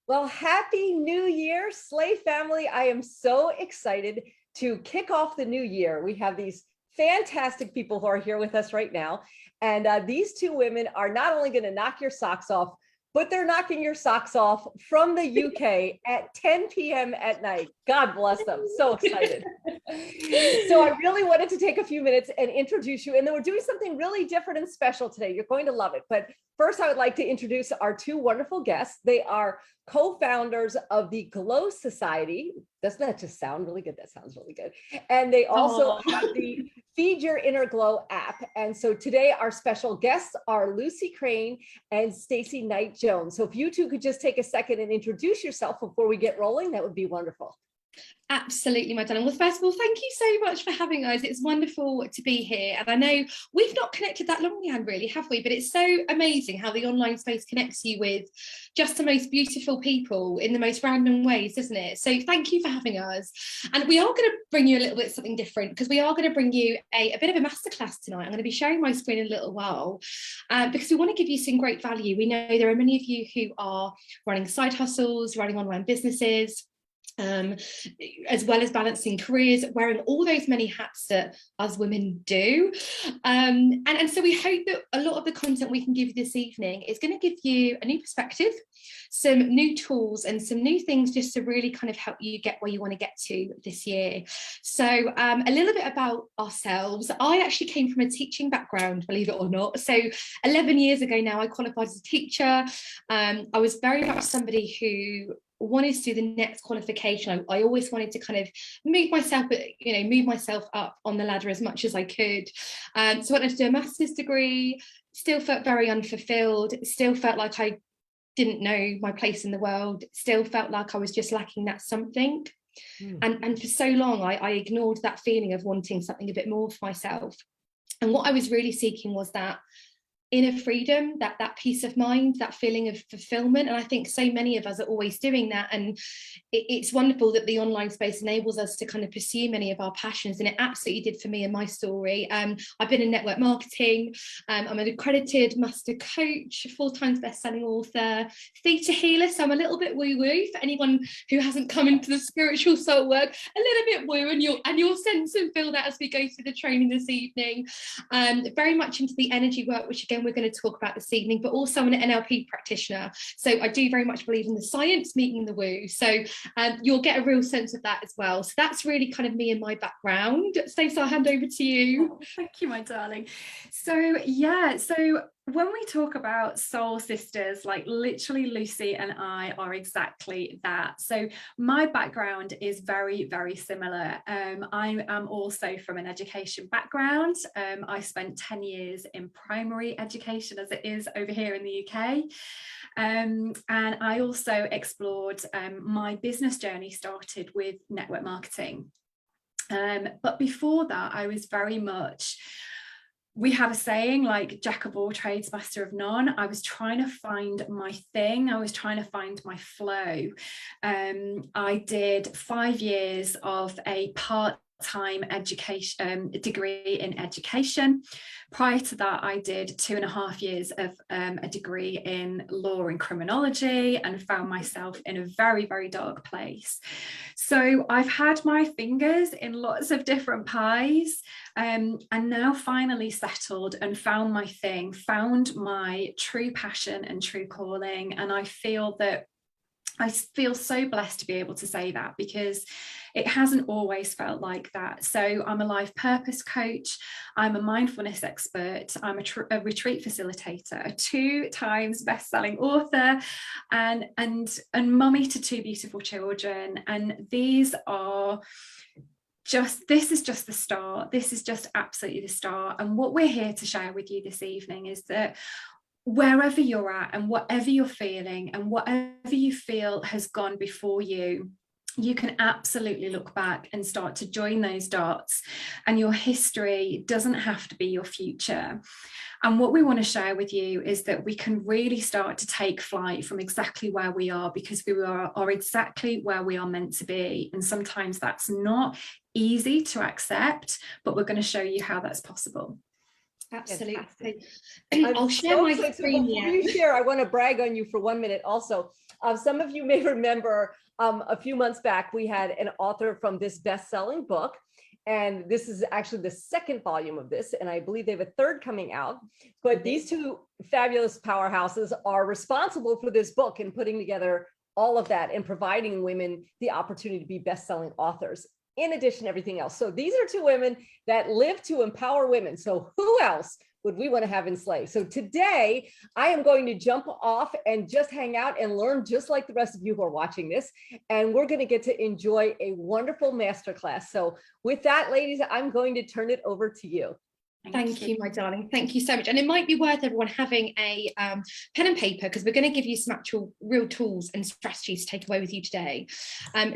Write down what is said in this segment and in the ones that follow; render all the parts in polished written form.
Well, happy new year, SLAE family. I am so excited to kick off the new year. We have these fantastic people who are here with us right now. And these two women are not only going to knock your socks off, but they're knocking your socks off from the UK at 10 p.m. at night. God bless them. So excited. So I really wanted to take a few minutes and introduce you. And then we're doing something really different and special today. You're going to love it. But first, I would like to introduce our two wonderful guests. They are co-founders of the Glow Society. Doesn't that just sound really good? That sounds really good. And they also have the Feed Your Inner Glow app. And so today our special guests are Lucy Krane and Stacey-Knight Jones. So if you two could just take a second and introduce yourself before we get rolling, that would be wonderful. Absolutely, my darling. Well, first of all, thank you so much for having us. It's wonderful to be here. And I know we've not connected that long, Leanne, really, have we? But it's so amazing how the online space connects you with just the most beautiful people in the most random ways, isn't it? So thank you for having us. And we are going to bring you a little bit something different, because we are going to bring you a bit of a masterclass tonight. I'm going to be sharing my screen in a little while because we want to give you some great value. We know there are many of you who are running side hustles, running online businesses, as well as balancing careers, wearing all those many hats that us women do. And so we hope that a lot of the content we can give you this evening is going to give you a new perspective, some new tools and some new things just to really kind of help you get where you want to get to this year. So a little bit about ourselves. I actually came from a teaching background, believe it or not. So 11 years ago now, I qualified as a teacher. I was very much somebody who wanted to do the next qualification. I always wanted to kind of move myself up on the ladder as much as I could. So I wanted to do a master's degree, still felt very unfulfilled, still felt like I didn't know my place in the world, still felt like I was just lacking that something. And for so long, I ignored that feeling of wanting something a bit more for myself. And what I was really seeking was that inner freedom, that peace of mind, that feeling of fulfillment. And I think so many of us are always doing that. And it's wonderful that the online space enables us to kind of pursue many of our passions. And it absolutely did for me and my story. I've been in network marketing. I'm an accredited master coach, 4 times best-selling author, theta healer. So I'm a little bit woo-woo for anyone who hasn't come into the spiritual soul work, a little bit woo, and you'll sense and feel that as we go through the training this evening. Very much into the energy work, which again, we're going to talk about this evening, but also an NLP practitioner. So I do very much believe in the science meeting the woo. So you'll get a real sense of that as well. So that's really kind of me and my background. Stacey, I'll hand over to you. Oh, thank you, my darling. So yeah, so when we talk about soul sisters, like literally Lucy and I are exactly that. So my background is very, very similar. I am also from an education background. I spent 10 years in primary education, as it is over here in the UK. And I also explored my business journey started with network marketing. But before that, I was very much, we have a saying like jack of all trades, master of none. I was trying to find my thing. I was trying to find my flow. I did 5 years of a part-time education degree in education. Prior to that, I did 2.5 years of a degree in law and criminology, and found myself in a very, very dark place. So I've had my fingers in lots of different pies, and now finally settled and found my thing, found my true passion and true calling. And I feel so blessed to be able to say that, because it hasn't always felt like that. So I'm a life purpose coach, I'm a mindfulness expert, I'm a retreat facilitator, a 2 times best-selling author, and mummy to 2 beautiful children. And these are this is just the start. This is just absolutely the start. And what we're here to share with you this evening is that wherever you're at and whatever you're feeling and whatever you feel has gone before you, you can absolutely look back and start to join those dots, and your history doesn't have to be your future. And what we want to share with you is that we can really start to take flight from exactly where we are, because we are exactly where we are meant to be. And sometimes that's not easy to accept, but we're going to show you how that's possible. Absolutely. I'll share my screen. Before you share, I want to brag on you for 1 minute also. Some of you may remember a few months back, we had an author from this best-selling book. And this is actually the second volume of this, and I believe they have a third coming out. But these two fabulous powerhouses are responsible for this book and putting together all of that and providing women the opportunity to be best-selling authors, in addition to everything else. So these are two women that live to empower women. So who else would we want to have in SLAE? So today I am going to jump off and just hang out and learn just like the rest of you who are watching this. And we're going to get to enjoy a wonderful masterclass. So with that, ladies, I'm going to turn it over to you. Thank you, my darling. Thank you so much. And it might be worth everyone having a pen and paper, because we're going to give you some actual real tools and strategies to take away with you today.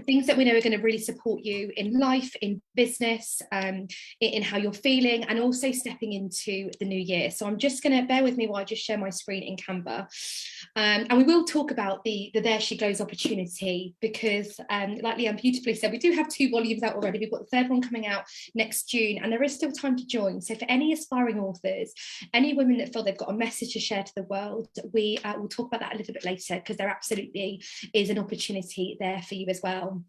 Things that we know are going to really support you in life, in business, in how you're feeling, and also stepping into the new year. So I'm just going to bear with me while I just share my screen in Canva. And we will talk about the There She Goes opportunity, because like Leanne beautifully said, we do have 2 volumes out already. We've got the 3rd one coming out next June, and there is still time to join. So for any aspiring authors, any women that feel they've got a message to share to the world, we will talk about that a little bit later, because there absolutely is an opportunity there for you as well.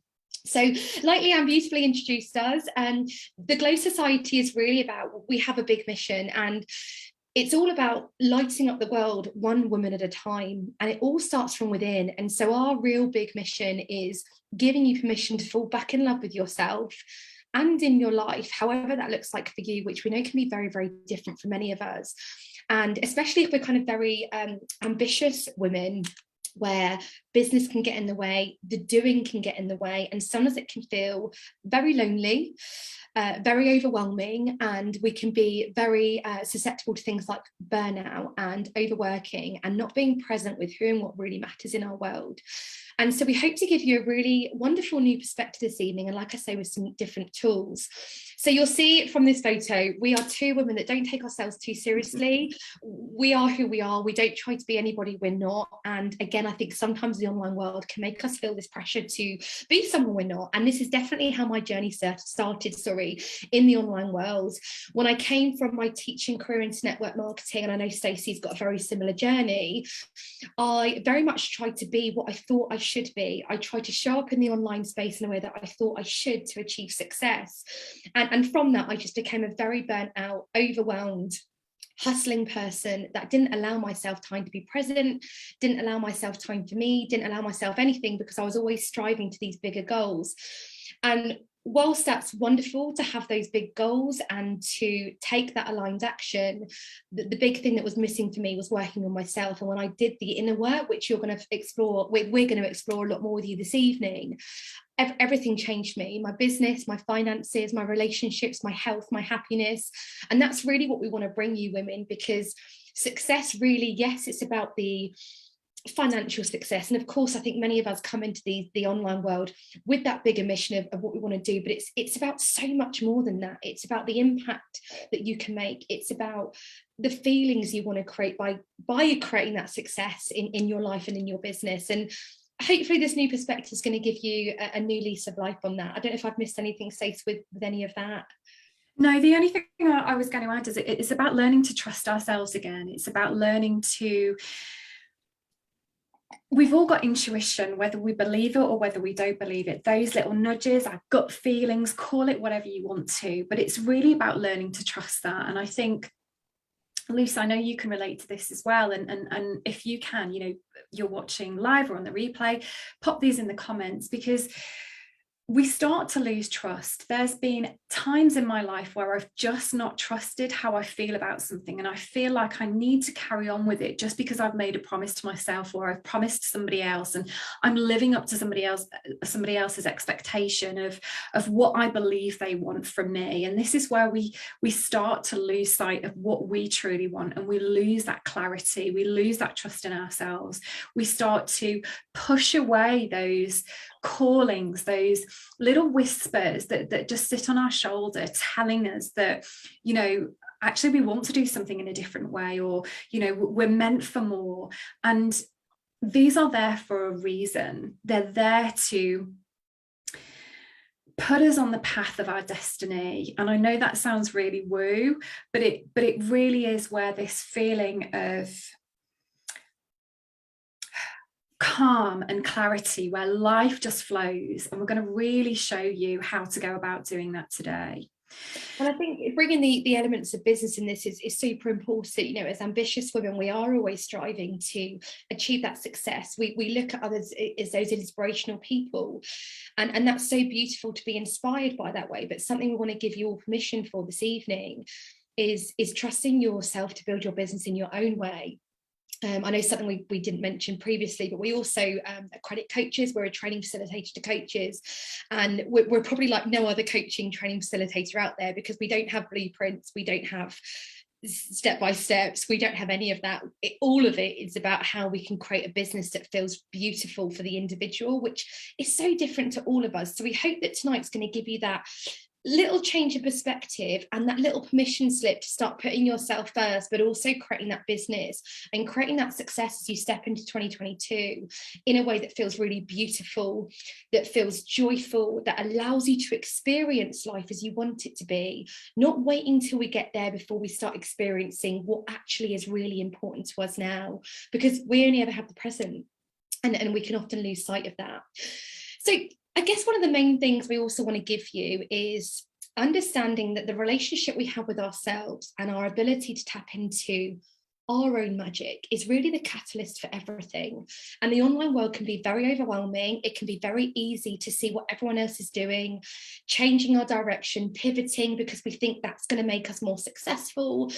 So like Leanne beautifully introduced us, the Glow Society is really about, we have a big mission, and it's all about lighting up the world one woman at a time, and it all starts from within. And so our real big mission is giving you permission to fall back in love with yourself and in your life, however that looks like for you, which we know can be very, very different for many of us. And especially if we're kind of very ambitious women, where business can get in the way, the doing can get in the way, and sometimes it can feel very lonely, very overwhelming, and we can be very susceptible to things like burnout and overworking and not being present with who and what really matters in our world. And so we hope to give you a really wonderful new perspective this evening, and like I say, with some different tools. So you'll see from this photo, we are 2 women that don't take ourselves too seriously. We are who we are. We don't try to be anybody we're not. And again, I think sometimes the online world can make us feel this pressure to be someone we're not. And this is definitely how my journey started, in the online world. When I came from my teaching career into network marketing, and I know Stacey's got a very similar journey, I very much tried to be what I thought I should be. I tried to show up in the online space in a way that I thought I should to achieve success. And from that, I just became a very burnt out, overwhelmed, hustling person that didn't allow myself time to be present, didn't allow myself time for me, didn't allow myself anything, because I was always striving to these bigger goals. And whilst that's wonderful to have those big goals and to take that aligned action, the big thing that was missing for me was working on myself. And when I did the inner work, which you're going to explore, we're going to explore a lot more with you this evening, everything changed me, my business, my finances, my relationships, my health, my happiness. And that's really what we want to bring you women, because success really, yes, it's about the financial success, and of course I think many of us come into the online world with that bigger mission of what we want to do, but it's about so much more than that. It's about the impact that you can make. It's about the feelings you want to create by creating that success in your life and in your business. And hopefully this new perspective is going to give you a new lease of life on that. I don't know if I've missed anything, Stacey, with any of that. No, the only thing I was going to add is it's about learning to trust ourselves again. It's about learning to, we've all got intuition, whether we believe it or whether we don't believe it, those little nudges, our gut feelings, call it whatever you want to, but it's really about learning to trust that. And I think, Luce, I know you can relate to this as well, and if you can, you're watching live or on the replay, pop these in the comments, because we start to lose trust. There's been times in my life where I've just not trusted how I feel about something, and I feel like I need to carry on with it just because I've made a promise to myself, or I've promised somebody else, and I'm living up to somebody else's expectation of what I believe they want from me. And this is where we start to lose sight of what we truly want, and we lose that clarity, we lose that trust in ourselves. We start to push away those callings, those little whispers that just sit on our shoulder telling us that, actually we want to do something in a different way, or, we're meant for more. And these are there for a reason. They're there to put us on the path of our destiny. And I know that sounds really woo, but it really is where this feeling of calm and clarity where life just flows. And we're going to really show you how to go about doing that today. And I think bringing the elements of business in this is super important. You know, as ambitious women, we are always striving to achieve that success. We look at others as those inspirational people, and that's so beautiful to be inspired by that way. But something we want to give you all permission for this evening is trusting yourself to build your business in your own way. I know something we didn't mention previously, but we also accredit coaches. We're a training facilitator to coaches, and we're probably like no other coaching training facilitator out there, because we don't have blueprints, we don't have step-by-steps, we don't have any of that. All of it is about how we can create a business that feels beautiful for the individual, which is so different to all of us. So we hope that tonight's going to give you that little change of perspective and that little permission slip to start putting yourself first, but also creating that business and creating that success as you step into 2022 in a way that feels really beautiful, that feels joyful, that allows you to experience life as you want it to be, not waiting till we get there before we start experiencing what actually is really important to us now, because we only ever have the present, and we can often lose sight of that. So I guess one of the main things we also want to give you is understanding that the relationship we have with ourselves and our ability to tap into our own magic is really the catalyst for everything. And the online world can be very overwhelming. It can be very easy to see what everyone else is doing, changing our direction, pivoting because we think that's going to make us more successful.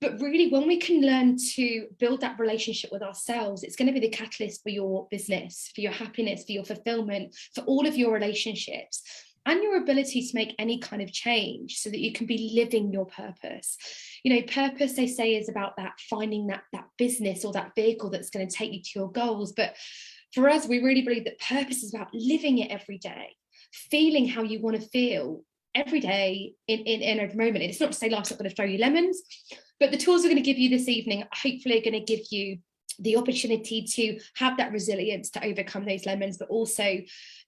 But really, when we can learn to build that relationship with ourselves, it's going to be the catalyst for your business, for your happiness, for your fulfillment, for all of your relationships, and your ability to make any kind of change so that you can be living your purpose. You know, purpose, they say, is about that finding that business or that vehicle that's going to take you to your goals. But for us, we really believe that purpose is about living it every day, feeling how you want to feel every day in every moment. It's not to say life's not going to throw you lemons, but the tools we're going to give you this evening hopefully are going to give you the opportunity to have that resilience to overcome those lemons, but also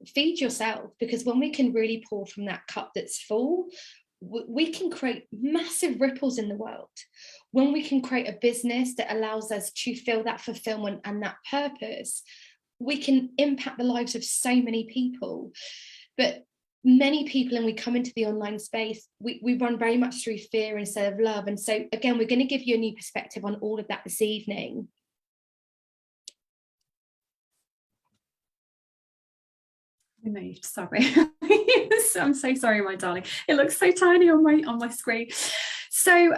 feed yourself, because when we can really pour from that cup that's full, we can create massive ripples in the world. When we can create a business that allows us to feel that fulfillment and that purpose, we can impact the lives of so many people. But many people, and we come into the online space, we run very much through fear instead of love. And so again, we're going to give you a new perspective on all of that this evening. I moved, sorry. I'm so sorry, my darling. It looks so tiny on my screen. So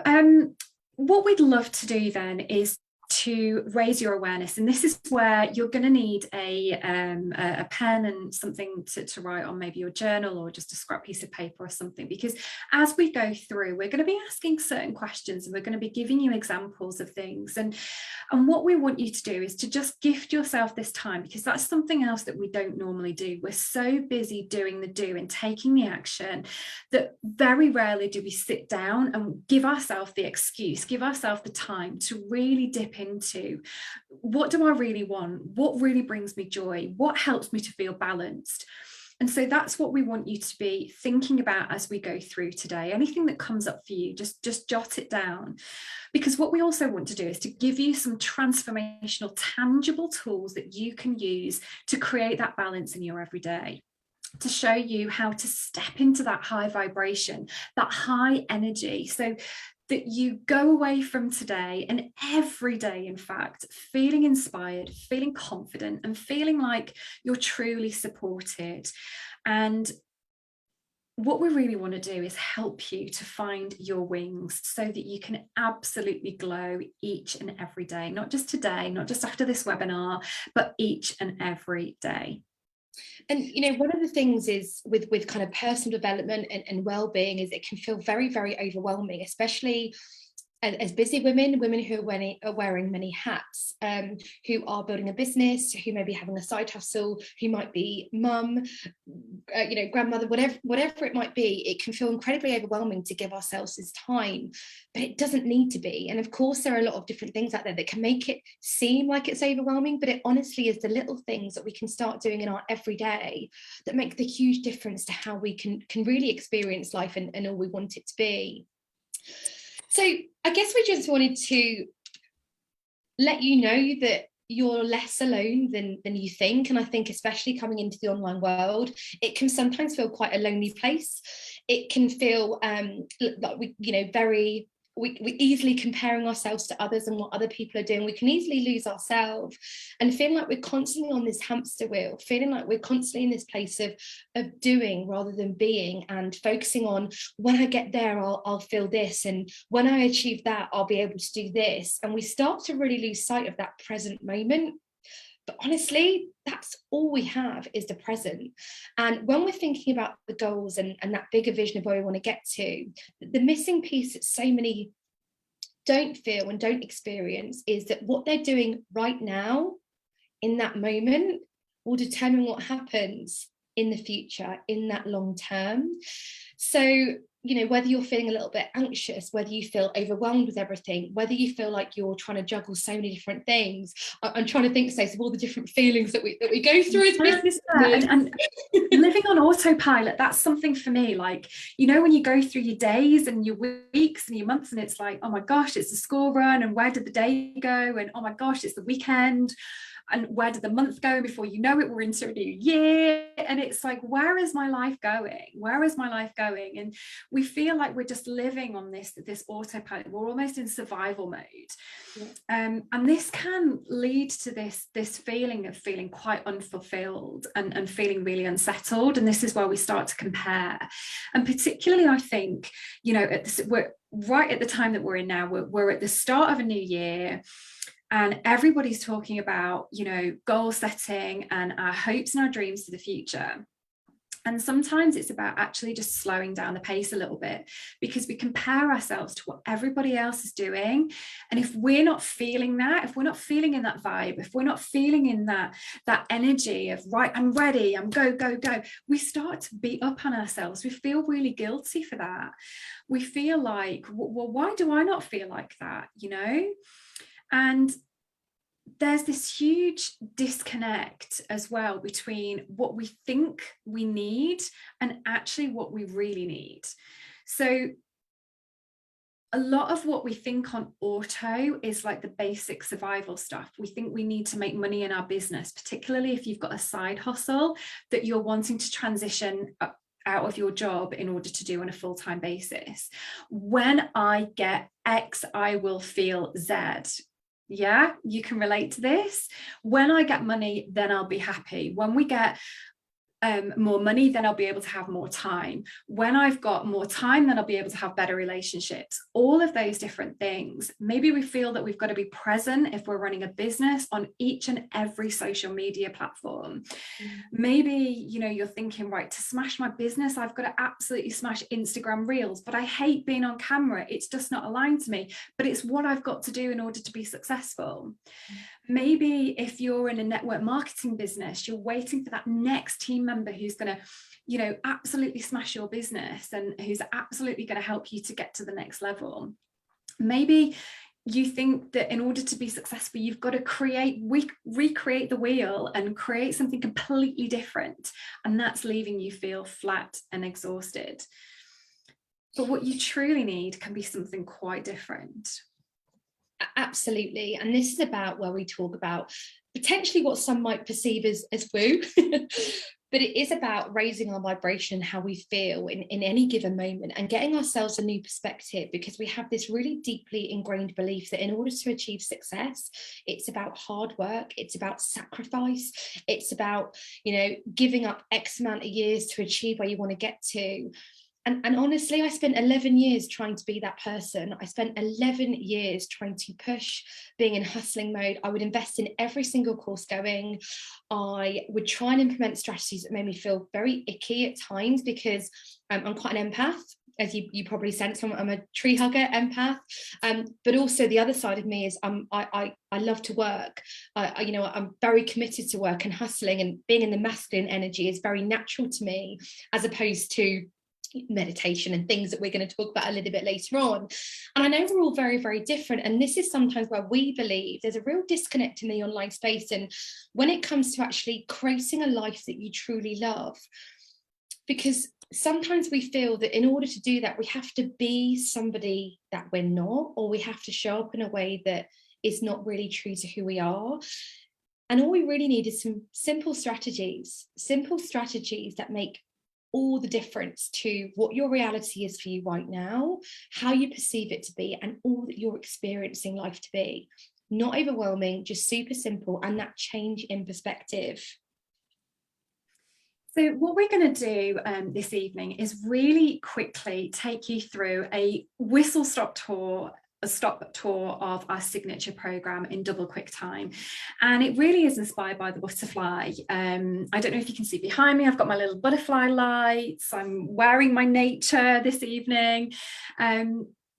what we'd love to do then is to raise your awareness, and this is where you're going to need a pen and something to write on, maybe your journal or just a scrap piece of paper or something, because as we go through, we're going to be asking certain questions and we're going to be giving you examples of things, and what we want you to do is to just gift yourself this time, because that's something else that we don't normally do. We're so busy doing the do and taking the action that very rarely do we sit down and give ourselves the excuse, give ourselves the time to really dip into what do I really want, what really brings me joy, what helps me to feel balanced. And so that's what we want you to be thinking about as we go through today. Anything that comes up for you, just jot it down, because what we also want to do is to give you some transformational, tangible tools that you can use to create that balance in your everyday, to show you how to step into that high vibration, that high energy, so that you go away from today and every day, in fact, feeling inspired, feeling confident, and feeling like you're truly supported. And what we really want to do is help you to find your wings so that you can absolutely glow each and every day, not just today, not just after this webinar, but each and every day. And, you know, one of the things is with kind of personal development and well-being is it can feel very, very overwhelming, especially as busy women who are wearing many hats, who are building a business, who may be having a side hustle, who might be mum, grandmother, whatever it might be. It can feel incredibly overwhelming to give ourselves this time, but it doesn't need to be. And of course, there are a lot of different things out there that can make it seem like it's overwhelming, but it honestly is the little things that we can start doing in our everyday that make the huge difference to how we can really experience life and all we want it to be. So I guess we just wanted to let you know that you're less alone than you think. And I think especially coming into the online world, it can sometimes feel quite a lonely place. It can feel like we easily comparing ourselves to others and what other people are doing. We can easily lose ourselves and feeling like we're constantly on this hamster wheel, feeling like we're constantly in this place of doing rather than being, and focusing on, when I get there, I'll feel this, and when I achieve that, I'll be able to do this. And we start to really lose sight of that present moment. But honestly, that's all we have, is the present. And when we're thinking about the goals and that bigger vision of where we want to get to, the missing piece that so many don't feel and don't experience is that what they're doing right now in that moment will determine what happens in the future, in that long term. So, whether you're feeling a little bit anxious, whether you feel overwhelmed with everything, whether you feel like you're trying to juggle so many different things. I'm trying to think, Stacey, of all the different feelings that we go through as business owners. And living on autopilot, that's something for me. Like, when you go through your days and your weeks and your months, and it's like, oh my gosh, it's the school run, and where did the day go? And oh my gosh, it's the weekend. And where did the month go? Before you know it, we're into a new year. And it's like, where is my life going? Where is my life going? And we feel like we're just living on this autopilot. We're almost in survival mode. Yeah. And this can lead to this feeling of feeling quite unfulfilled and feeling really unsettled. And this is where we start to compare. And particularly, I think, we're right at the time that we're in now, we're at the start of a new year. And everybody's talking about, goal setting and our hopes and our dreams for the future. And sometimes it's about actually just slowing down the pace a little bit, because we compare ourselves to what everybody else is doing. And if we're not feeling that, if we're not feeling in that vibe, if we're not feeling in that energy of, right, I'm ready, I'm go, we start to beat up on ourselves. We feel really guilty for that. We feel like, well, why do I not feel like that, And there's this huge disconnect as well between what we think we need and actually what we really need. So a lot of what we think on auto is like the basic survival stuff. We think we need to make money in our business, particularly if you've got a side hustle that you're wanting to transition out of your job in order to do on a full-time basis. When I get X, I will feel Z. Yeah, you can relate to this. When I get money, then I'll be happy. When we get more money, then I'll be able to have more time. When I've got more time, then I'll be able to have better relationships. All of those different things. Maybe we feel that we've got to be present if we're running a business on each and every social media platform. Maybe, you're thinking, right, to smash my business, I've got to absolutely smash Instagram Reels, but I hate being on camera. It's just not aligned to me, but it's what I've got to do in order to be successful. Maybe if you're in a network marketing business, you're waiting for that next team member who's going to, absolutely smash your business and who's absolutely going to help you to get to the next level. Maybe you think that in order to be successful, you've got to recreate the wheel and create something completely different. And that's leaving you feel flat and exhausted. But what you truly need can be something quite different. Absolutely. And this is about where we talk about potentially what some might perceive as woo, but it is about raising our vibration, how we feel in any given moment, and getting ourselves a new perspective, because we have this really deeply ingrained belief that in order to achieve success, it's about hard work, it's about sacrifice, it's about, giving up X amount of years to achieve where you want to get to. And honestly, I spent 11 years trying to be that person. I spent 11 years trying to push, being in hustling mode. I would invest in every single course going. I would try and implement strategies that made me feel very icky at times, because I'm quite an empath. As you probably sense, I'm a tree hugger empath. But also the other side of me is I love to work. I'm very committed to work and hustling, and being in the masculine energy is very natural to me, as opposed to meditation and things that we're going to talk about a little bit later on. And I know we're all very, very different, and this is sometimes where we believe there's a real disconnect in the online space, and when it comes to actually creating a life that you truly love, because sometimes we feel that in order to do that, we have to be somebody that we're not, or we have to show up in a way that is not really true to who we are. And all we really need is some simple strategies that make all the difference to what your reality is for you right now, how you perceive it to be, and all that you're experiencing life to be. Not overwhelming, just super simple, and that change in perspective. So what we're going to do this evening is really quickly take you through a whistle-stop tour of our signature program in double quick time, and it really is inspired by the butterfly. I don't know if you can see behind me, I've got my little butterfly lights, I'm wearing my nature this evening.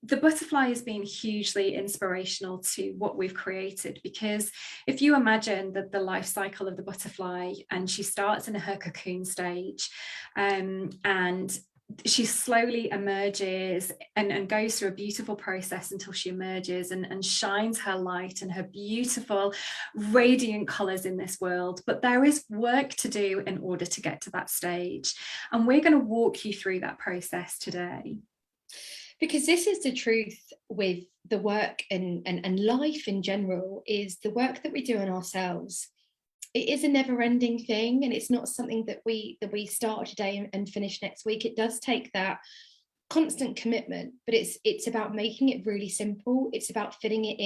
The butterfly has been hugely inspirational to what we've created, because if you imagine that the life cycle of the butterfly, and she starts in her cocoon stage, and she slowly emerges and goes through a beautiful process until she emerges and shines her light and her beautiful radiant colours in this world. But there is work to do in order to get to that stage, and we're going to walk you through that process today. Because this is the truth with the work and life in general, is the work that we do on ourselves. It is a never-ending thing, and it's not something that we start today and finish next week. It does take that constant commitment, but it's about making it really simple. It's about fitting it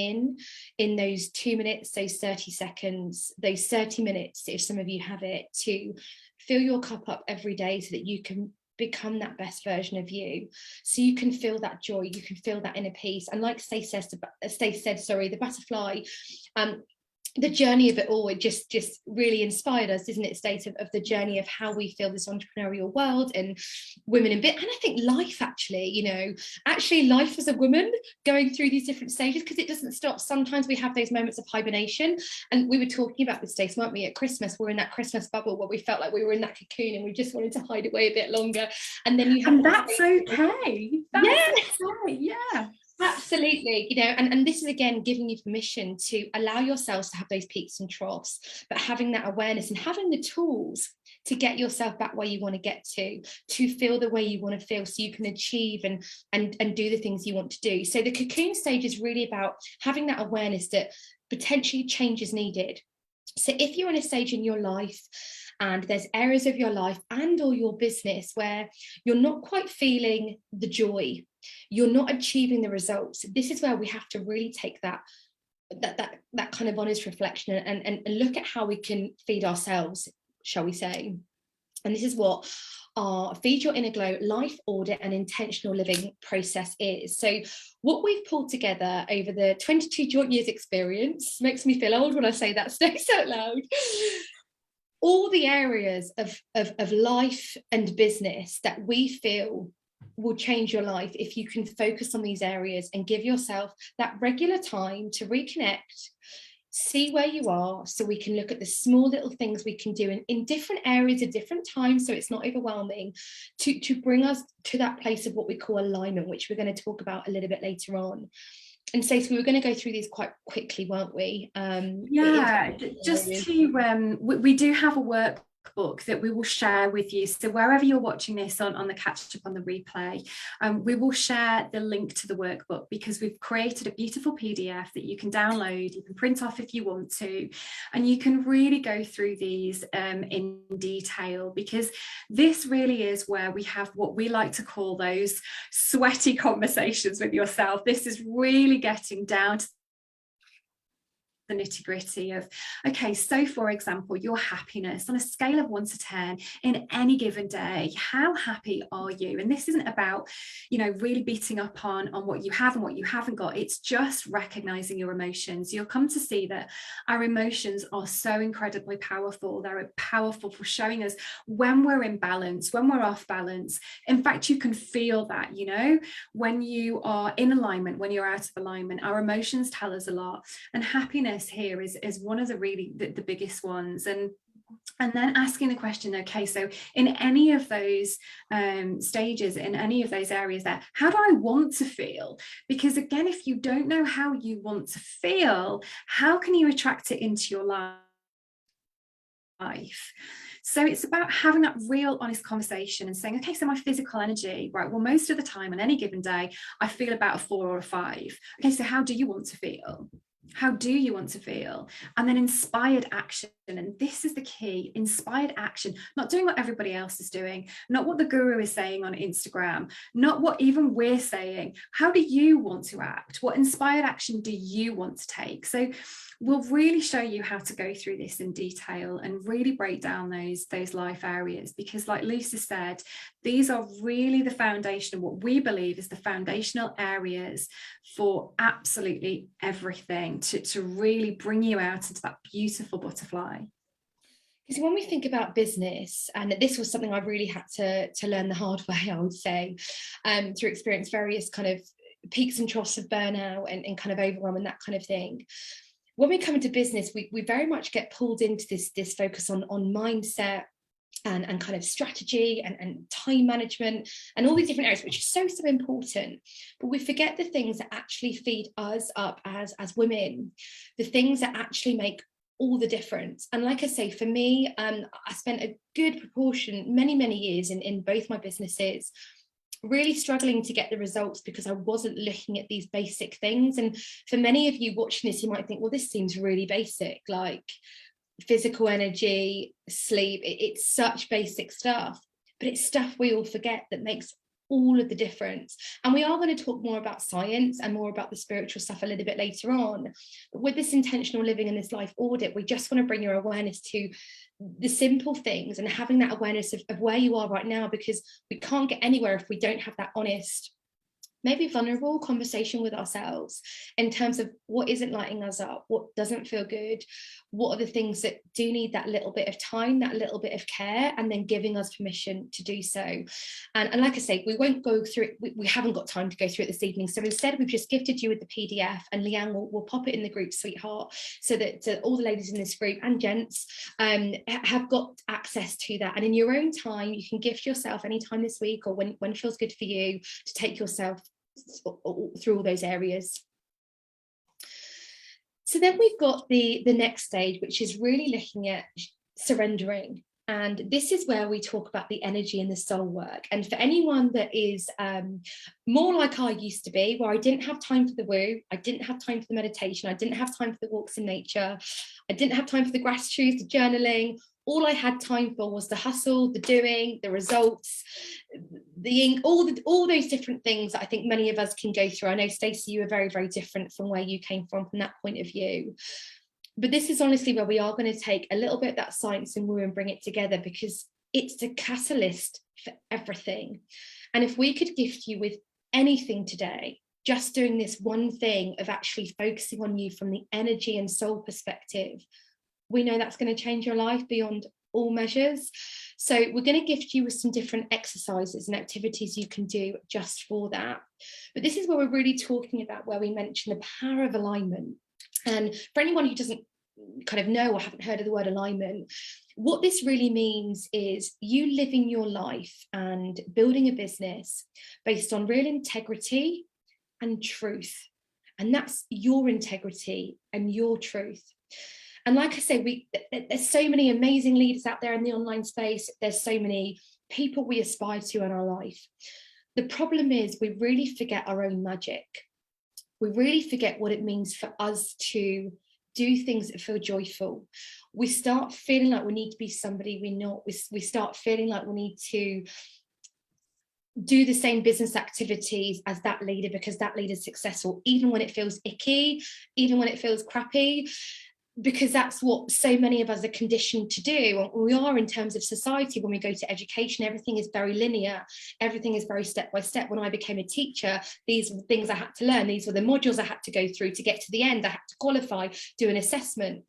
in those 2 minutes, those 30 seconds, those 30 minutes, if some of you have it, to fill your cup up every day so that you can become that best version of you, so you can feel that joy, you can feel that inner peace. And like Stacey said, the butterfly, the journey of it all, it just really inspired us, isn't it, Stacey, of the journey of how we feel this entrepreneurial world and women in bit. And I think life, actually, life as a woman going through these different stages, because it doesn't stop. Sometimes we have those moments of hibernation, and we were talking about this, Stacey, weren't we, at Christmas? We're in that Christmas bubble where we felt like we were in that cocoon and we just wanted to hide away a bit longer. And then you have, and that's okay. Yeah. Absolutely, and this is again giving you permission to allow yourselves to have those peaks and troughs, but having that awareness and having the tools to get yourself back where you want to get to feel the way you want to feel, so you can achieve and do the things you want to do. So the cocoon stage is really about having that awareness that potentially change is needed. So if you're in a stage in your life and there's areas of your life and or your business where you're not quite feeling the joy, you're not achieving the results, this is where we have to really take that kind of honest reflection and look at how we can feed ourselves, shall we say. And this is what our Feed Your Inner Glow life audit and intentional living process is. So what we've pulled together over the 22 joint years experience, makes me feel old when I say that, stay so loud, all the areas of life and business that we feel will change your life if you can focus on these areas and give yourself that regular time to reconnect, see where you are, so we can look at the small little things we can do in different areas at different times, so it's not overwhelming, to bring us to that place of what we call alignment, which we're going to talk about a little bit later on. And Stacey, we were going to go through these quite quickly, weren't we? Just to we do have a workbook that we will share with you, so wherever you're watching this on the catch up on the replay, we will share the link to the workbook, because we've created a beautiful PDF that you can download, you can print off if you want to, and you can really go through these in detail, because this really is where we have what we like to call those sweaty conversations with yourself. This is really getting down to the nitty-gritty of, okay, so for example, your happiness on a scale of 1 to 10 in any given day, how happy are you? And this isn't about, really beating up on what you have and what you haven't got. It's just recognizing your emotions. You'll come to see that our emotions are so incredibly powerful. They're powerful for showing us when we're in balance, when we're off balance. In fact, you can feel that, when you are in alignment, when you're out of alignment. Our emotions tell us a lot, and happiness here is one of the biggest ones. And then asking the question, okay, so in any of those stages, in any of those areas there, how do I want to feel? Because again, if you don't know how you want to feel, how can you attract it into your life? So it's about having that real honest conversation and saying, okay, so my physical energy, right, well, most of the time on any given day, I feel about a 4 or a 5. Okay, so how do you want to feel? How do you want to feel? And then inspired action. And this is the key, inspired action, not doing what everybody else is doing, not what the guru is saying on Instagram, not what even we're saying. How do you want to act? What inspired action do you want to take? So we'll really show you how to go through this in detail and really break down those life areas, because like Lucy said, these are really the foundation of what we believe is the foundational areas for absolutely everything to really bring you out into that beautiful butterfly. Because when we think about business, and this was something I really had to learn the hard way, I would say, to experience various kind of peaks and troughs of burnout and kind of overwhelm and that kind of thing. When we come into business, we very much get pulled into this focus on mindset and kind of strategy and time management and all these different areas, which is so important. But we forget the things that actually feed us up as women, the things that actually make all the difference. And like I say, for me, I spent a good proportion, many years in both my businesses, really struggling to get the results because I wasn't looking at these basic things. And for many of you watching this, you might think, well, this seems really basic, like physical energy, sleep. It's such basic stuff, but it's stuff we all forget that makes all of the difference. And we are going to talk more about science and more about the spiritual stuff a little bit later on. But with this intentional living and this life audit, we just want to bring your awareness to the simple things and having that awareness of where you are right now, because we can't get anywhere if we don't have that honest, maybe vulnerable conversation with ourselves in terms of what isn't lighting us up, what doesn't feel good, what are the things that do need that little bit of time, that little bit of care, and then giving us permission to do so. And like I say, we won't go through it, we haven't got time to go through it this evening, so instead we've just gifted you with the PDF, and Leanne will pop it in the group, sweetheart, so that all the ladies in this group and gents have got access to that. And in your own time, you can gift yourself anytime this week or when it feels good for you to take yourself through all those areas. So then we've got the next stage, which is really looking at surrendering. And this is where we talk about the energy and the soul work. And for anyone that is more like I used to be, where I didn't have time for the woo, I didn't have time for the meditation, I didn't have time for the walks in nature, I didn't have time for the gratitude, the journaling. All I had time for was the hustle, the doing, the results, the ink, all those different things that I think many of us can go through. I know, Stacey, you were very different from where you came from that point of view. But this is honestly where we are going to take a little bit of that science and woo and bring it together, because it's the catalyst for everything. And if we could gift you with anything today, just doing this one thing of actually focusing on you from the energy and soul perspective, we know that's going to change your life beyond all measures. So we're going to gift you with some different exercises and activities you can do just for that. But this is where we're really talking about where we mention the power of alignment. And for anyone who doesn't kind of know or haven't heard of the word alignment, what this really means is you living your life and building a business based on real integrity and truth. And that's your integrity and your truth. And like I say, there's so many amazing leaders out there in the online space. There's so many people we aspire to in our life. The problem is we really forget our own magic. We really forget what it means for us to do things that feel joyful. We start feeling like we need to be somebody we're not. We start feeling like we need to do the same business activities as that leader because that leader's successful, even when it feels icky, even when it feels crappy, because that's what so many of us are conditioned to do. We are in terms of society. When we go to education, everything is very linear. Everything is very step by step. When I became a teacher, these were the things I had to learn. These were the modules I had to go through to get to the end. I had to qualify, do an assessment.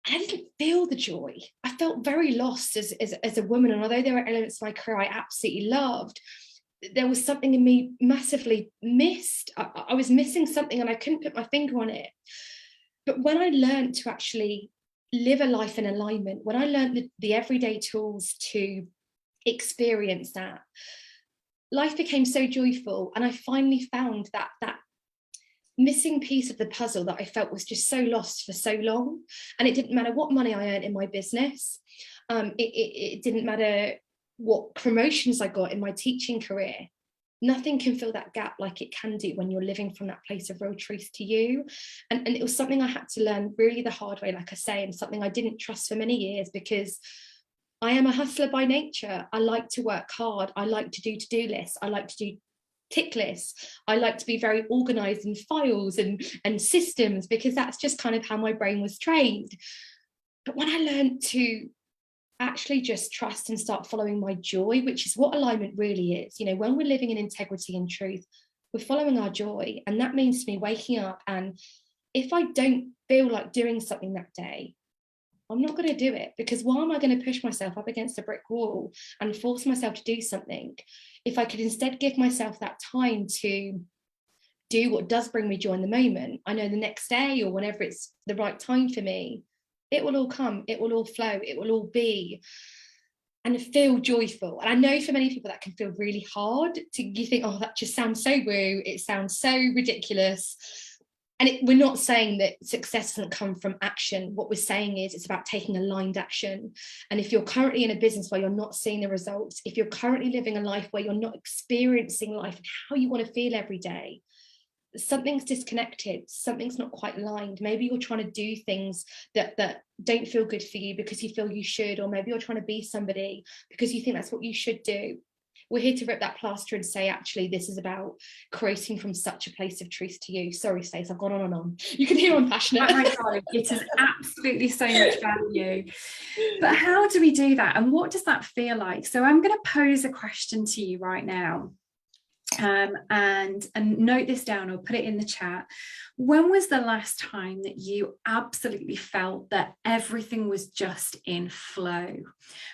And I didn't feel the joy. I felt very lost as a woman. And although there were elements of my career I absolutely loved, there was something in me massively missed. I was missing something and I couldn't put my finger on it. But when I learned to actually live a life in alignment, when I learned the everyday tools to experience that, life became so joyful. And I finally found that missing piece of the puzzle that I felt was just so lost for so long. And it didn't matter what money I earned in my business. It didn't matter what promotions I got in my teaching career. nothing can fill that gap like it can do when you're living from that place of real truth to you. And it was something I had to learn really the hard way, like I say, and something I didn't trust for many years, because I am a hustler by nature. I like to work hard. I like to do to-do lists. I like to do tick lists. I like to be very organized in files and systems, because that's just kind of how my brain was trained. But when I learned to actually just trust and start following my joy, which is what alignment really is, you know, when we're living in integrity and truth, we're following our joy. And that means to me waking up, and if I don't feel like doing something that day, I'm not going to do it, because why am I going to push myself up against a brick wall and force myself to do something if I could instead give myself that time to do what does bring me joy in the moment? I know the next day, or whenever it's the right time for me, it will all come, it will all flow, it will all be, and feel joyful. And I know for many people that can feel really hard. You think, oh, that just sounds so woo, it sounds so ridiculous. And we're not saying that success doesn't come from action. What we're saying is it's about taking aligned action. And if you're currently in a business where you're not seeing the results, if you're currently living a life where you're not experiencing life and how you want to feel every day, something's disconnected, something's not quite aligned. Maybe you're trying to do things that don't feel good for you because you feel you should, or maybe you're trying to be somebody because you think that's what you should do. We're here to rip that plaster and say, actually, this is about creating from such a place of truth to you. Sorry, Stace, I've gone on and on. You can hear I'm passionate. Oh my God, it is absolutely so much value. But how do we do that? And what does that feel like? So I'm going to pose a question to you right now. And note this down or put it in the chat. When was the last time that you absolutely felt that everything was just in flow,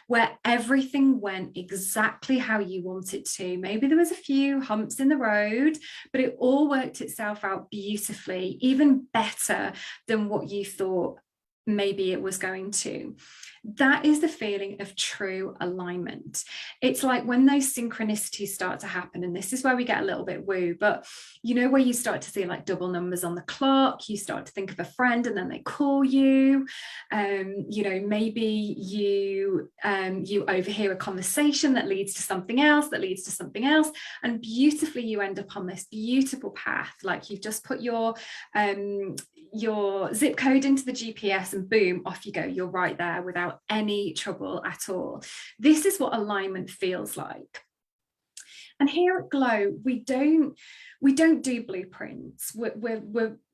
where everything went exactly how you wanted to? Maybe there was a few humps in the road, but it all worked itself out beautifully, even better than what you thought maybe it was going to. That is the feeling of true alignment. It's like when those synchronicities start to happen, and this is where we get a little bit woo, but you know, where you start to see like double numbers on the clock, you start to think of a friend and then they call you, you know, maybe you overhear a conversation that leads to something else, that leads to something else, and beautifully you end up on this beautiful path, like you've just put your zip code into the GPS and boom, off you go, you're right there without any trouble at all. This is what alignment feels like. And here at Glow, we don't do blueprints.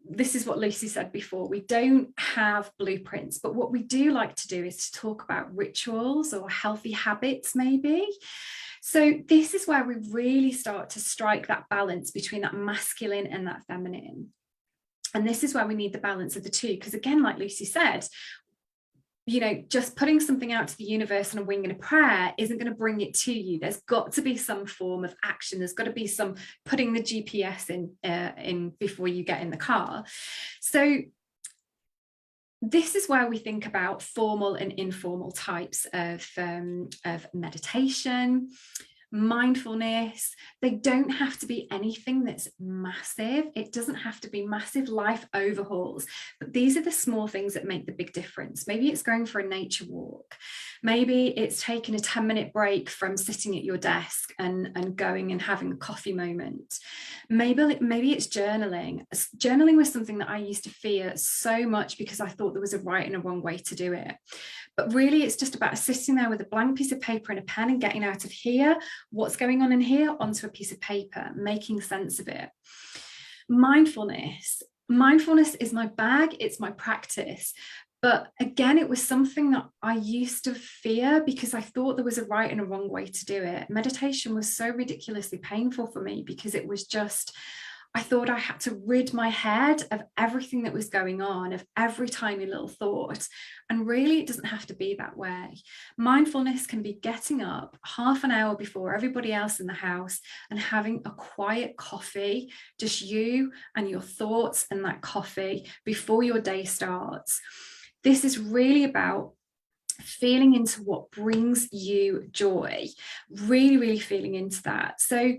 This is what Lucy said before. We don't have blueprints, but what we do like to do is to talk about rituals or healthy habits, maybe. So this is where we really start to strike that balance between that masculine and that feminine. And this is where we need the balance of the two, because again, like Lucy said, you know, just putting something out to the universe and a wing and a prayer isn't going to bring it to you. There's got to be some form of action. There's got to be some putting the GPS in before you get in the car. So this is where we think about formal and informal types of meditation, mindfulness. They don't have to be anything that's massive. It doesn't have to be massive life overhauls, but these are the small things that make the big difference. Maybe it's going for a nature walk. Maybe it's taking a 10-minute break from sitting at your desk and going and having a coffee moment. Maybe it's journaling. Journaling was something that I used to fear so much because I thought there was a right and a wrong way to do it. But really, it's just about sitting there with a blank piece of paper and a pen and getting out of here, what's going on in here, onto a piece of paper, making sense of it. Mindfulness is my bag, it's my practice. But again, it was something that I used to fear because I thought there was a right and a wrong way to do it. Meditation was so ridiculously painful for me because it was just, I thought I had to rid my head of everything that was going on, of every tiny little thought. And really, it doesn't have to be that way. Mindfulness can be getting up half an hour before everybody else in the house and having a quiet coffee, just you and your thoughts and that coffee before your day starts. This is really about feeling into what brings you joy, really, really feeling into that. So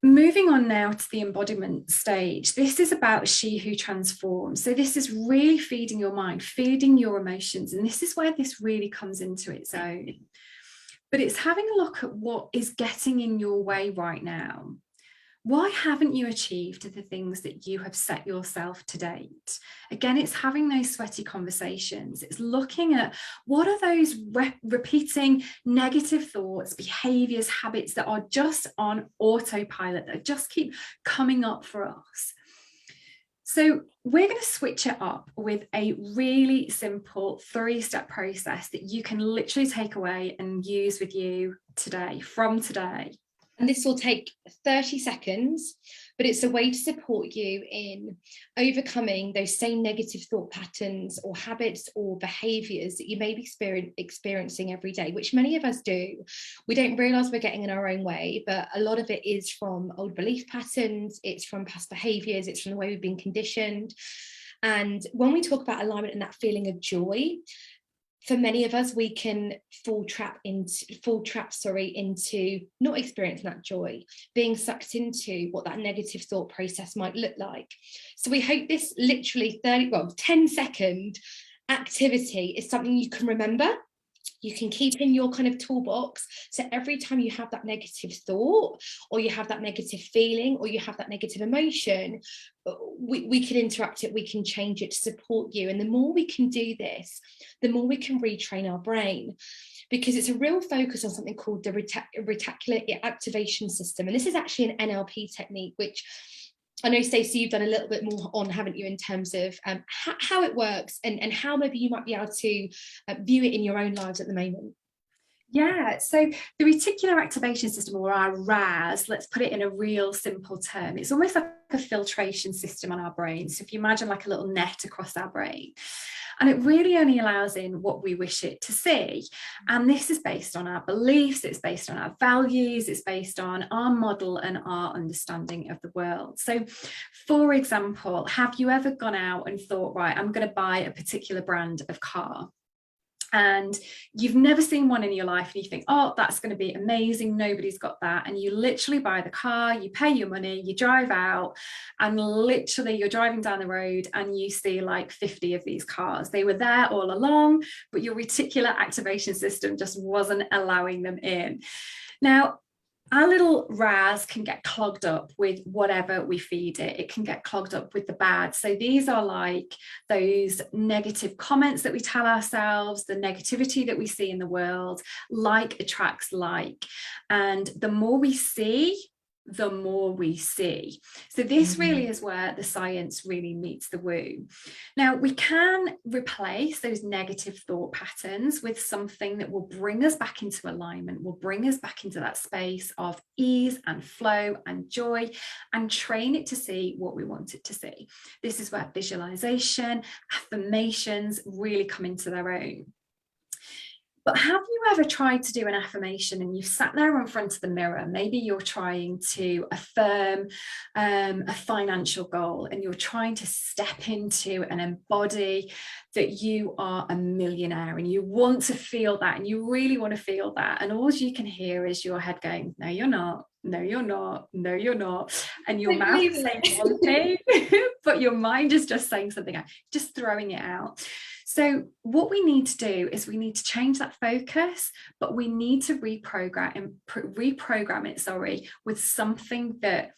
moving on now to the embodiment stage, this is about she who transforms. So this is really feeding your mind, feeding your emotions. And this is where this really comes into its own. but it's having a look at what is getting in your way right now. Why haven't you achieved the things that you have set yourself to date? Again, it's having those sweaty conversations. It's looking at what are those repeating negative thoughts, behaviors, habits that are just on autopilot, that just keep coming up for us. So we're going to switch it up with a really simple 3-step process that you can literally take away and use with you today, from today. And this will take 30 seconds, but it's a way to support you in overcoming those same negative thought patterns or habits or behaviours that you may be experiencing every day, which many of us do. We don't realise we're getting in our own way, but a lot of it is from old belief patterns, it's from past behaviours, it's from the way we've been conditioned. And when we talk about alignment and that feeling of joy, for many of us, we can fall trap into not experiencing that joy, being sucked into what that negative thought process might look like. So we hope this literally 10-second activity is something you can remember, you can keep in your kind of toolbox. So every time you have that negative thought, or you have that negative feeling, or you have that negative emotion, we can interrupt it, we can change it to support you. And the more we can do this, the more we can retrain our brain, because it's a real focus on something called the reticular activation system. And this is actually an NLP technique, which I know, Stacey, you've done a little bit more on, haven't you, in terms of how it works and how maybe you might be able to view it in your own lives at the moment. Yeah, so the reticular activation system, or our RAS, let's put it in a real simple term. It's almost like a filtration system on our brain. So if you imagine like a little net across our brain, and it really only allows in what we wish it to see. And this is based on our beliefs, it's based on our values, it's based on our model and our understanding of the world. So for example, have you ever gone out and thought, right, I'm going to buy a particular brand of car? And you've never seen one in your life and you think, oh, that's going to be amazing, nobody's got that. And you literally buy the car, you pay your money, you drive out, and literally you're driving down the road and you see like 50 of these cars. They were there all along, but your reticular activation system just wasn't allowing them in. Now, our little RAS can get clogged up with whatever we feed it. It can get clogged up with the bad. So these are like those negative comments that we tell ourselves, the negativity that we see in the world. Like attracts like. And the more we see, the more we see. So this really is where the science really meets the woo. Now, we can replace those negative thought patterns with something that will bring us back into alignment, will bring us back into that space of ease and flow and joy, and train it to see what we want it to see. This is where visualization, affirmations really come into their own. But have you ever tried to do an affirmation and you've sat there in front of the mirror? Maybe you're trying to affirm a financial goal, and you're trying to step into and embody that you are a millionaire, and you want to feel that, and you really want to feel that. And all you can hear is your head going, no, you're not. No, you're not. No, you're not. And your mouth is saying one thing, but your mind is just saying something else, just throwing it out. So what we need to do is we need to change that focus, but we need to reprogram it, with something that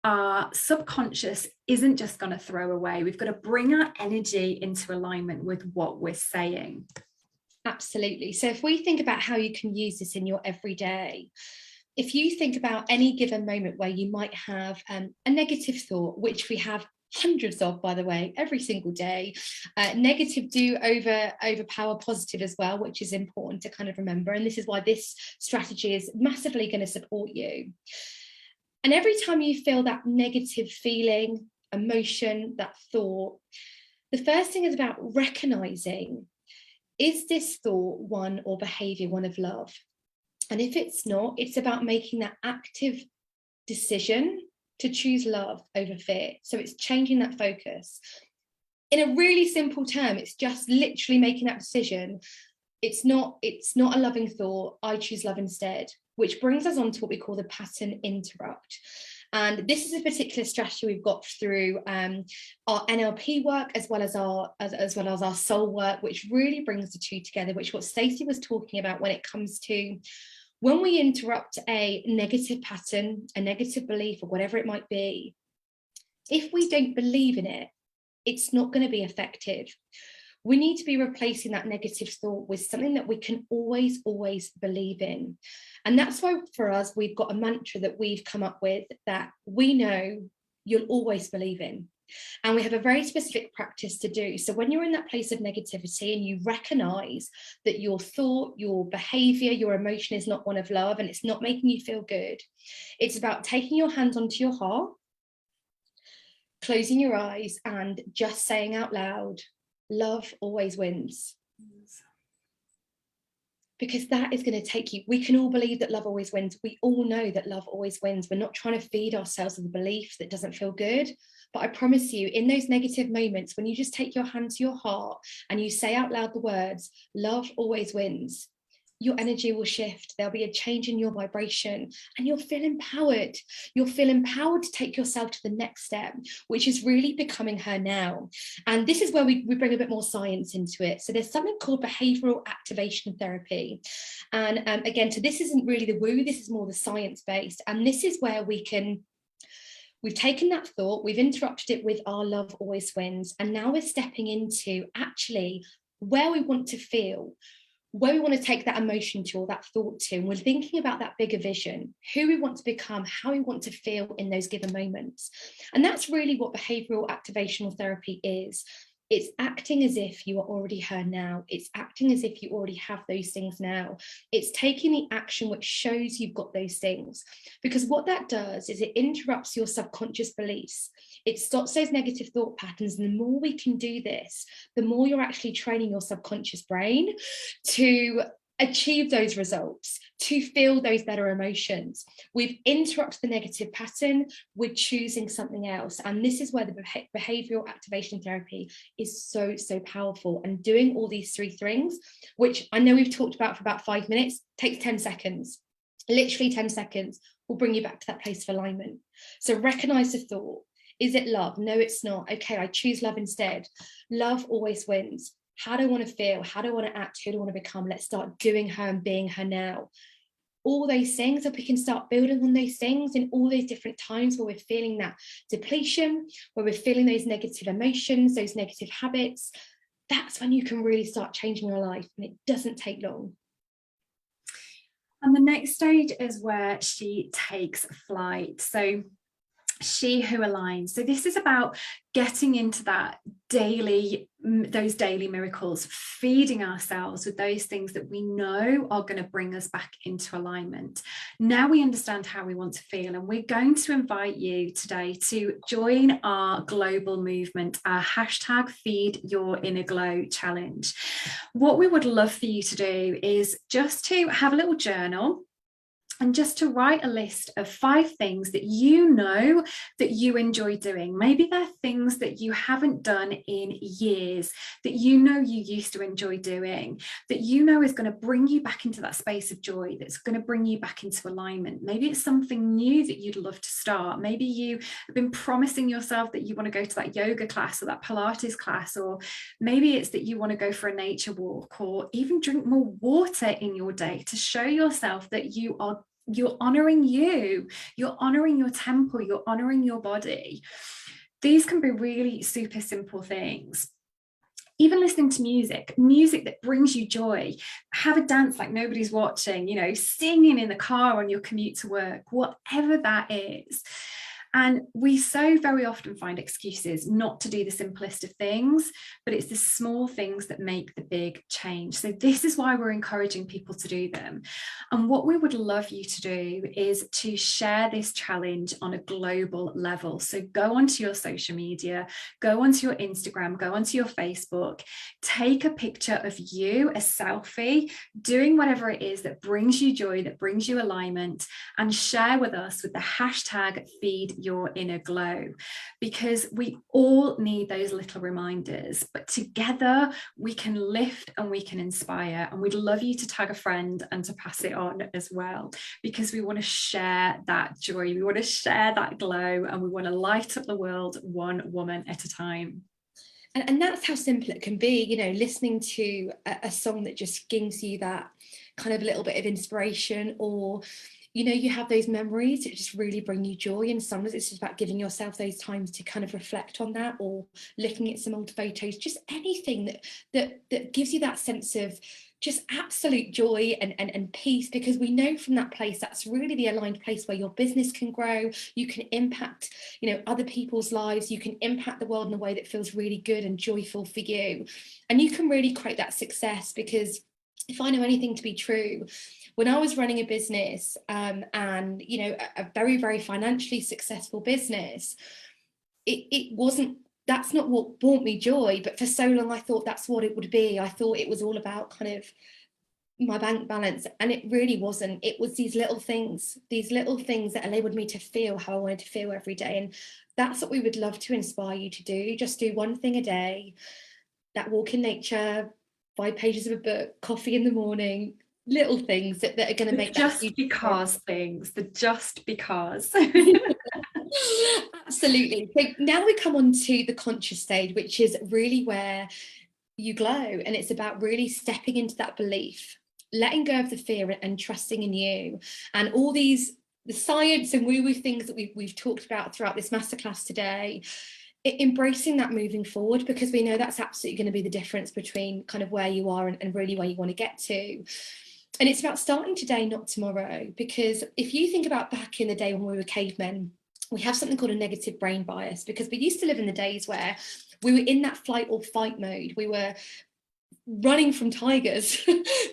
our subconscious isn't just going to throw away. We've got to bring our energy into alignment with what we're saying. Absolutely. So if we think about how you can use this in your everyday, if you think about any given moment where you might have a negative thought, which we have hundreds of, by the way, every single day, negative do overpower positive as well, which is important to kind of remember. And this is why this strategy is massively going to support you. And every time you feel that negative feeling, emotion, that thought, the first thing is about recognizing, is this thought one or behavior one of love? And if it's not, it's about making that active decision to choose love over fear. So it's changing that focus. In a really simple term, it's just literally making that decision. It's not a loving thought. I choose love instead, which brings us on to what we call the pattern interrupt. And this is a particular strategy we've got through our NLP work, as well as our soul work, which really brings the two together, which what Stacey was talking about when it comes to when we interrupt a negative pattern, a negative belief, or whatever it might be. If we don't believe in it, it's not going to be effective. We need to be replacing that negative thought with something that we can always believe in. And that's why for us, we've got a mantra that we've come up with that we know you'll always believe in. And we have a very specific practice to do. So when you're in that place of negativity and you recognize that your thought, your behavior, your emotion is not one of love and it's not making you feel good, it's about taking your hands onto your heart, closing your eyes and just saying out loud, love always wins. Because that is going to take you, we can all believe that love always wins. We all know that love always wins. We're not trying to feed ourselves with a belief that doesn't feel good. But I promise you, in those negative moments, when you just take your hand to your heart and you say out loud the words, love always wins, your energy will shift. There'll be a change in your vibration and you'll feel empowered. You'll feel empowered to take yourself to the next step, which is really becoming her now. And this is where we bring a bit more science into it. So there's something called behavioral activation therapy. And again, so this isn't really the woo, this is more the science-based. And this is where we've taken that thought, we've interrupted it with our love always wins. And now we're stepping into actually where we want to feel, where we want to take that emotion to or that thought to, and we're thinking about that bigger vision, who we want to become, how we want to feel in those given moments. And that's really what behavioral activational therapy is. It's acting as if you are already her now. It's acting as if you already have those things now. It's taking the action which shows you've got those things. Because what that does is it interrupts your subconscious beliefs. It stops those negative thought patterns. And the more we can do this, the more you're actually training your subconscious brain to achieve those results, to feel those better emotions. We've interrupted the negative pattern, we're choosing something else. And this is where the behavioral activation therapy is so powerful. And doing all these three things, which I know we've talked about for about 5 minutes, takes 10 seconds. Literally 10 seconds will bring you back to that place of alignment. So recognize the thought. Is it love? No, it's not. Okay, I choose love instead. Love always wins. How do I want to feel? How do I want to act? Who do I want to become? Let's start doing her and being her now. All those things, if we can start building on those things in all those different times where we're feeling that depletion, where we're feeling those negative emotions, those negative habits, that's when you can really start changing your life, and it doesn't take long. And the next stage is where she takes flight. So she who aligns. So this is about getting into that those daily miracles, feeding ourselves with those things that we know are going to bring us back into alignment. Now we understand how we want to feel, and we're going to invite you today to join our global movement, our hashtag Feed Your Inner Glow challenge. What we would love for you to do is just to have a little journal, and just to write a list of 5 things that you know that you enjoy doing. Maybe they're things that you haven't done in years, that you know you used to enjoy doing, that you know is going to bring you back into that space of joy, that's going to bring you back into alignment. Maybe it's something new that you'd love to start. Maybe you have been promising yourself that you want to go to that yoga class or that Pilates class, or maybe it's that you want to go for a nature walk, or even drink more water in your day to show yourself that you're honoring you're honoring your temple, you're honoring your body. These can be really super simple things. Even listening to music that brings you joy. Have a dance like nobody's watching, singing in the car on your commute to work, whatever that is. And we so very often find excuses not to do the simplest of things, but it's the small things that make the big change. So this is why we're encouraging people to do them. And what we would love you to do is to share this challenge on a global level. So go onto your social media, go onto your Instagram, go onto your Facebook, take a picture of you, a selfie, doing whatever it is that brings you joy, that brings you alignment, and share with us with the hashtag Feed your inner glow, because we all need those little reminders, but together we can lift and we can inspire. And we'd love you to tag a friend and to pass it on as well, because we want to share that joy, we want to share that glow, and we want to light up the world one woman at a time. And that's how simple it can be, you know, listening to a song that just gives you that kind of little bit of inspiration, or, you know, you have those memories that just really bring you joy. And sometimes it's just about giving yourself those times to kind of reflect on that, or looking at some old photos, just anything that gives you that sense of just absolute joy and peace, because we know from that place, that's really the aligned place where your business can grow. You can impact, you know, other people's lives. You can impact the world in a way that feels really good and joyful for you. And you can really create that success, because if I know anything to be true, when I was running a business and, you know, a very, very financially successful business, it wasn't, that's not what brought me joy. But for so long, I thought that's what it would be. I thought it was all about kind of my bank balance, and it really wasn't. It was these little things that enabled me to feel how I wanted to feel every day. And that's what we would love to inspire you to do. Just do one thing a day, that walk in nature, 5 pages of a book, coffee in the morning, little things that are going to make just that because things, the just because. Absolutely. So now we come on to the conscious stage, which is really where you glow, and it's about really stepping into that belief, letting go of the fear and trusting in you, and all these, the science and woo-woo things that we've talked about throughout this masterclass today, embracing that moving forward, because we know that's absolutely going to be the difference between kind of where you are and really where you want to get to. And it's about starting today, not tomorrow, because if you think about back in the day when we were cavemen, we have something called a negative brain bias, because we used to live in the days where we were in that flight or fight mode. We were running from tigers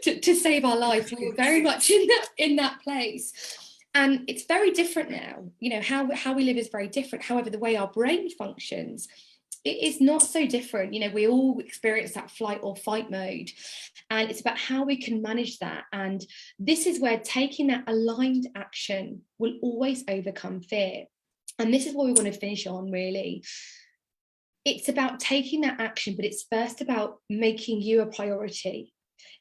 to save our lives. We were very much in that place. And it's very different now. You know, how we live is very different. However, the way our brain functions, it is not so different. You know, we all experience that flight or fight mode, and it's about how we can manage that. And this is where taking that aligned action will always overcome fear. And this is what we want to finish on, really. It's about taking that action, but it's first about making you a priority.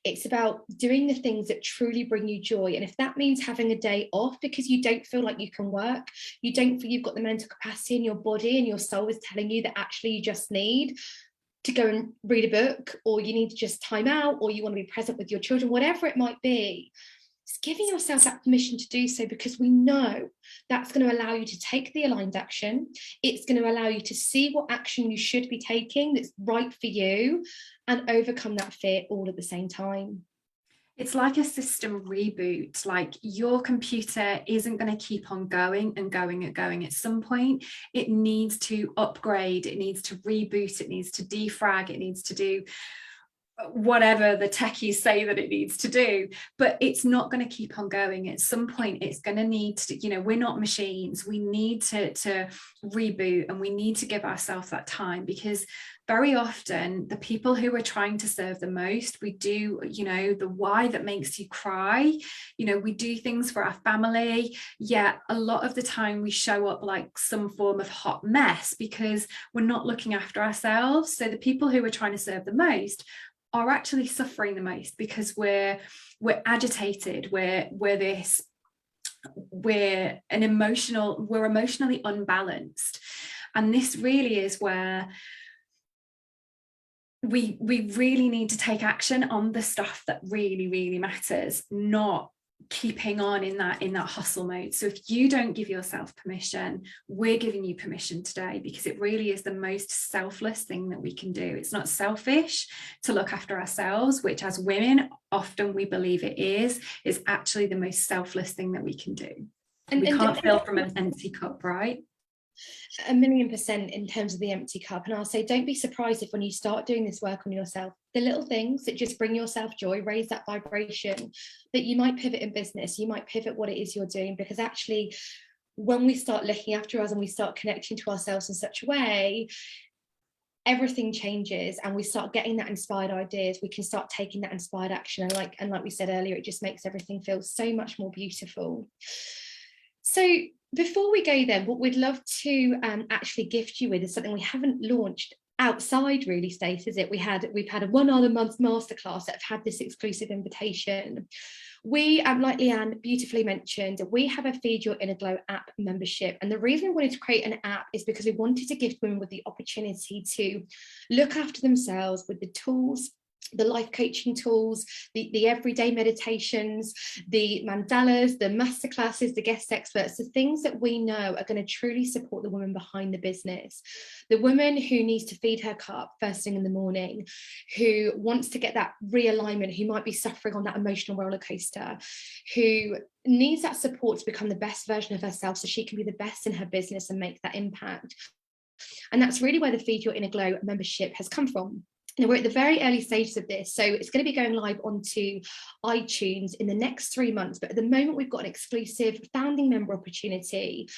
It's about doing the things that truly bring you joy. And if that means having a day off because you don't feel like you can work, you don't feel you've got the mental capacity in your body and your soul is telling you that actually you just need to go and read a book, or you need to just time out, or you want to be present with your children, whatever it might be, it's giving yourself that permission to do so, because we know that's going to allow you to take the aligned action. It's going to allow you to see what action you should be taking that's right for you, and overcome that fear all at the same time. It's like a system reboot. Like, your computer isn't going to keep on going and going and going. At some point, it needs to upgrade, it needs to reboot, it needs to defrag, it needs to do whatever the techies say that it needs to do, but it's not going to keep on going. At some point, it's going to need to, you know, we're not machines. We need to reboot, and we need to give ourselves that time, because very often the people who are trying to serve the most, we do, you know, the why that makes you cry, you know, we do things for our family, yet a lot of the time we show up like some form of hot mess because we're not looking after ourselves. So the people who are trying to serve the most are actually suffering the most, because we're agitated, we're emotionally unbalanced. And this really is where we really need to take action on the stuff that really, really matters, not keeping on in that hustle mode. So if you don't give yourself permission, we're giving you permission today, because it really is the most selfless thing that we can do. It's not selfish to look after ourselves, which as women often we believe it is actually the most selfless thing that we can do. And we can't fill from an empty cup, right? 1,000,000% in terms of the empty cup. And I'll say, don't be surprised if when you start doing this work on yourself, the little things that just bring yourself joy, raise that vibration, that you might pivot in business, you might pivot what it is you're doing. Because actually, when we start looking after us and we start connecting to ourselves in such a way, everything changes, and we start getting that inspired ideas. We can start taking that inspired action, and like we said earlier, it just makes everything feel so much more beautiful. So before we go then, what we'd love to actually gift you with is something we haven't launched outside really, Stacey, is it? We've had a 1 hour a month masterclass that have had this exclusive invitation. We, like Leanne beautifully mentioned, we have a Feed Your Inner Glow app membership. And the reason we wanted to create an app is because we wanted to give women with the opportunity to look after themselves with the tools, the life coaching tools, the everyday meditations, the mandalas, the masterclasses, the guest experts, the things that we know are going to truly support the woman behind the business. The woman who needs to feed her cup first thing in the morning, who wants to get that realignment, who might be suffering on that emotional roller coaster, who needs that support to become the best version of herself so she can be the best in her business and make that impact. And that's really where the Feed Your Inner Glow membership has come from. Now, we're at the very early stages of this, so it's going to be going live onto iTunes in the next 3 months. But at the moment, we've got an exclusive founding member opportunity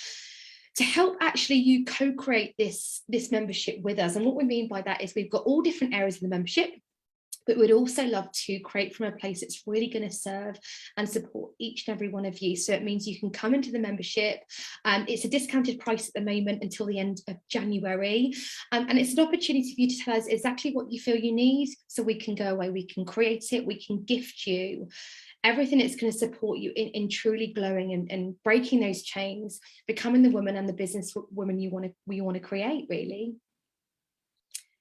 to help actually you co-create this membership with us. And what we mean by that is we've got all different areas of the membership, but we'd also love to create from a place that's really going to serve and support each and every one of you. So it means you can come into the membership. It's a discounted price at the moment until the end of January. And it's an opportunity for you to tell us exactly what you feel you need, so we can go away, we can create it, we can gift you everything that's going to support you in truly glowing and breaking those chains, becoming the woman and the business woman you want to create, really.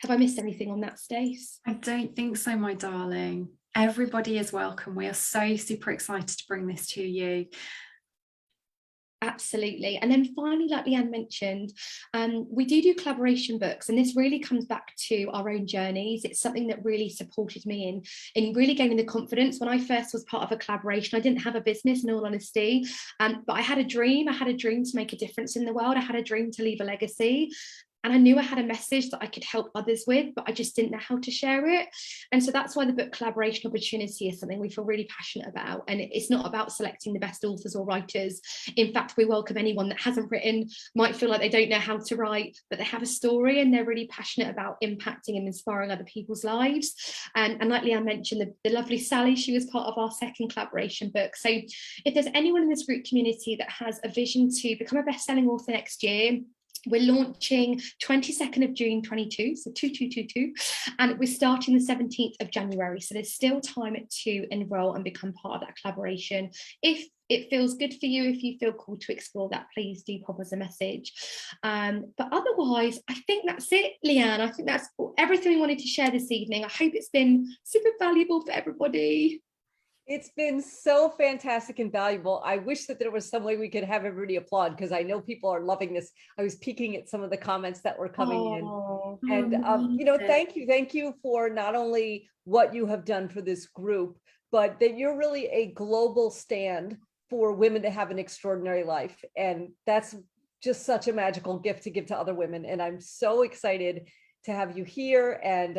Have I missed anything on that, Stace? I don't think so, my darling. Everybody is welcome. We are so super excited to bring this to you. Absolutely. And then finally, like Leanne mentioned, we do collaboration books, and this really comes back to our own journeys. It's something that really supported me in really gaining the confidence. When I first was part of a collaboration, I didn't have a business, in all honesty, but I had a dream. I had a dream to make a difference in the world. I had a dream to leave a legacy. And I knew I had a message that I could help others with, but I just didn't know how to share it. And so that's why the book collaboration opportunity is something we feel really passionate about. And it's not about selecting the best authors or writers. In fact, we welcome anyone that hasn't written, might feel like they don't know how to write, but they have a story and they're really passionate about impacting and inspiring other people's lives. And like Leanne mentioned, the lovely Sally, she was part of our second collaboration book. So if there's anyone in this group community that has a vision to become a best-selling author next year, we're launching 22nd of June 22, so 2222, and we're starting the 17th of January. So there's still time to enroll and become part of that collaboration. If it feels good for you, if you feel called to explore that, please do pop us a message. But otherwise, I think that's it, Leanne. I think that's everything we wanted to share this evening. I hope it's been super valuable for everybody. It's been so fantastic and valuable. I wish that there was some way we could have everybody applaud, because I know people are loving this. I was peeking at some of the comments that were coming in. And, you know, thank you for not only what you have done for this group, but that you're really a global stand for women to have an extraordinary life. And that's just such a magical gift to give to other women. And I'm so excited to have you here. And,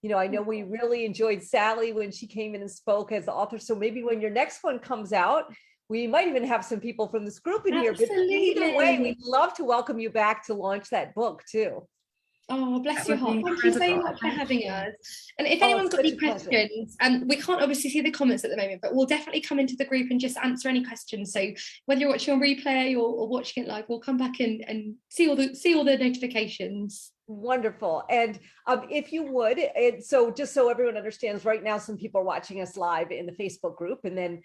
you know, I know we really enjoyed Sally when she came in and spoke as the author. So maybe when your next one comes out, we might even have some people from this group in here. But either way, we'd love to welcome you back to launch that book too. Oh, bless your heart. Thank you so much for having us. And if anyone's got any questions, and we can't obviously see the comments at the moment, but we'll definitely come into the group and just answer any questions. So whether you're watching on replay or watching it live, we'll come back and see all the notifications. Wonderful. And if you would, and so just so everyone understands, right now some people are watching us live in the Facebook group, and then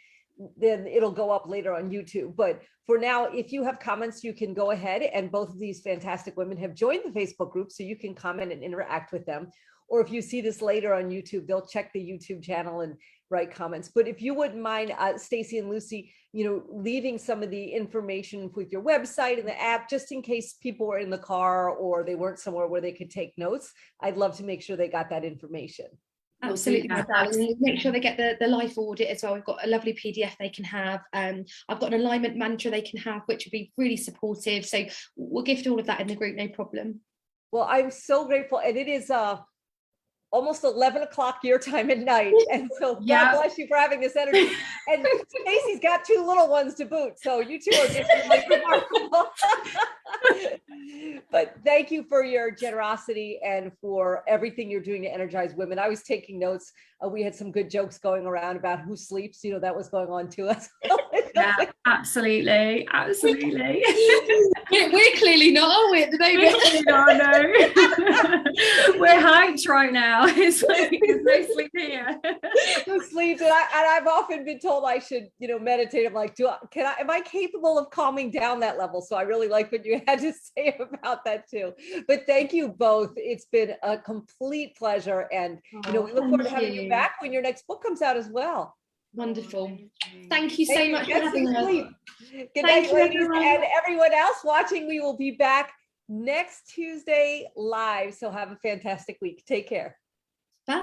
it'll go up later on YouTube. But for now, if you have comments, you can go ahead, and both of these fantastic women have joined the Facebook group, so you can comment and interact with them. Or if you see this later on YouTube, they'll check the YouTube channel and write comments. But if you wouldn't mind, Stacey and Lucy, you know, leaving some of the information with your website and the app, just in case people were in the car or they weren't somewhere where they could take notes, I'd love to make sure they got that information. Absolutely, my darling. Make sure they get the life audit as well. We've got a lovely PDF they can have. I've got an alignment mantra they can have, which would be really supportive. So we'll gift all of that in the group, no problem. Well, I'm so grateful. And it is almost 11 o'clock your time at night. And so God bless you for having this energy. And Stacey's got 2 little ones to boot. So you two are just like remarkable. But thank you for your generosity and for everything you're doing to energize women. I was taking notes. We had some good jokes going around about who sleeps. You know, that was going on to us. Yeah, absolutely. Absolutely. We're clearly not, are we, at the moment? No. We're hyped right now. It's like there's no sleep here. No sleep, and I've often been told I should, meditate. I'm like, am I capable of calming down that level? So I really like what you had to say about that too. But thank you both. It's been a complete pleasure, and we look forward to having you back when your next book comes out as well. Wonderful. Thank you so much for having us. Good night, ladies, and everyone else watching. We will be back next Tuesday live. So have a fantastic week. Take care. Bye.